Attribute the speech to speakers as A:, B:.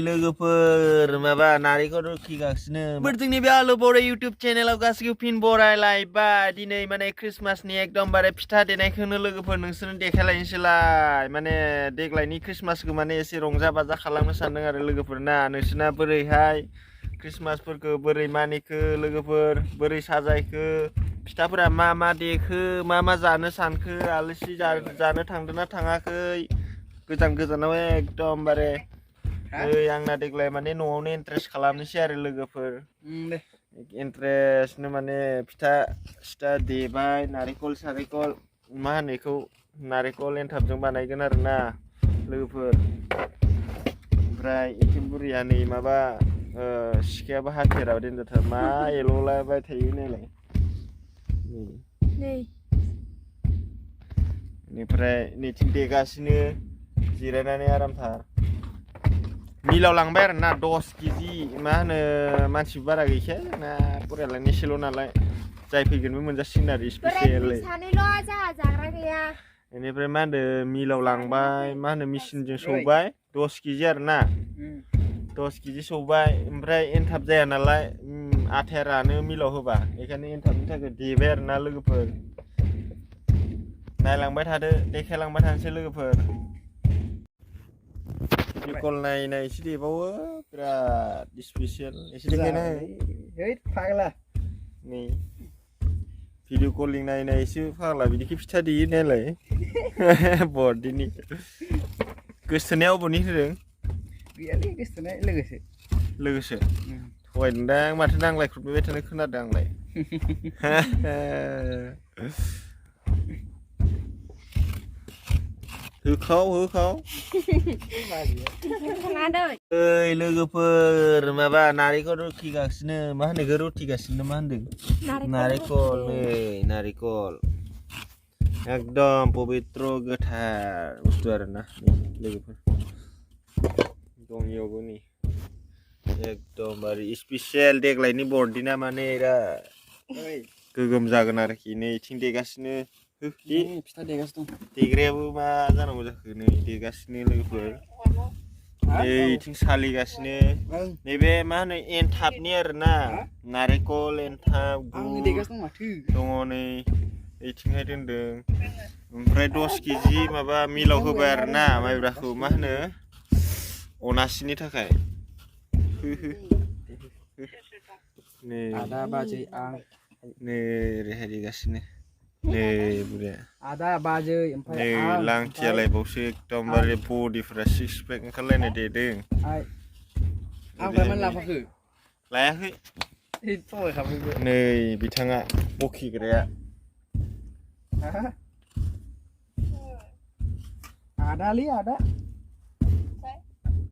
A: लोगोफोर माबा नारेंखल रुखिगासिनो जोंनि बे आलु बरे इउटुब चेनेलाव गासिबो फिन बरायलायबाय दिनै माने क्रिसमासनि एकदमबारे फिथा देनायखौनो लोगोफोर नोंसोरनो देखायलायनोसैलाय माने देग्लायनि क्रिसमासखौ माने एसे रंजा बाजा खालामनो सानदों आरो लोगोफोर ना नोंसोरना बोरैहाय क्रिसमासफोरखौ बोरै मानिखो लोगोफोर बोरै साजायखो फिथाफोरा मा देखो मा जानो सानखो आलासि जानो थांदोंना थाङाखै गोजानाव एकदमबारे आंना देग्लाय माने न'आवनो इन्ट्रेस्ट खालामनोसै आरो लोगोफोर इन्ट्रेस्टनो माने फिथा देबाय नारेंखल सारेंखल मा होनो बेखौ नारेंखल एनथाबजों बानायगोन आरोना लोगोफोर ओमफ्राय एखे बुरिया नै माबा सिखायाबो हाथेराव दोनदोंथार मा एल'लाबाय थायो नालाय बेनिफ्राय नैथिं देगासिनो जिरायनानै आरामथार मिलाव लांबाय आरो ना 10 केजि मा होनो मानसि बारा गैखाया जोंना फरियालानो एसेल' नालाय जाय फैगोनबो मोनजासिगोन आरो स्पेसियेलै बेनिफ्राय मा होनो मिलाव लांबाय मा होनो मेचिनजों सौबाय 10 केजि आरो ना 10 केजि सौबाय ओमफ्राय एनथाब जाया नालाय आथाया रानो मिलाव होबा बेखायनो एनथाबनि थाखाय देबाय आरो ना लोगोफोर नायलांबाय थादो देखायलांबाय थानोसै लोगोफोर कल नायनाय एसे देबावो बिराद स्पेसियेल एसे देखायनाय फाग्ला नै भिडिअ कलिं नायनाय एसे फाग्ला बिदिखि फिथा देयो नालाय बरदिनि गोसोथोनाया अबेनि होदों गैयालै गोसोथोनाय लोगोसो थगायदोंदां माथो नांलायख्रुबबाय थानाय खोनादों आंलाय होखाव लोगोफोर माबा नारेंखल रुखिगासिनो मा होनो बेखौ रुथिगासिनो मा होनदों नारेंखल नारेंखल एकदम पबित्र गोथार बुस्थु आरोना लोगोफोर दंयावबो नै एकदमबारे स्पेसियेल देग्लायनि बरदिना माने गोगोम जागोन आरोखि नै इथिं देगासिनो फिथा देगासिनो दं देग्रायाबो मा जानांगौ जाखो नै देगासिनो लोगोफोर नैथिं सालिगासिनो नैबे मा होनो एनथाबनि आरोना नारेंखल एनथाब दङ नै ओइथिंहाय दोनदों ओमफ्राय 10 केजि माबा मिलाव होबाय आरोना माइब्राखौ मा होनो अनासिनि थाखाय नै आदा बाजै आं नै ओरैहाय देगासिनो नै बुरिया आदा बाजै ओमफ्राय नै लांथियालायबावसो एकदमबारे बडिफोरा 6 पेक ओंखारलायनाय देदों आंफ्राय लाफाखो लायाखै नै बिथाङा बखिग्राया आदालै आदा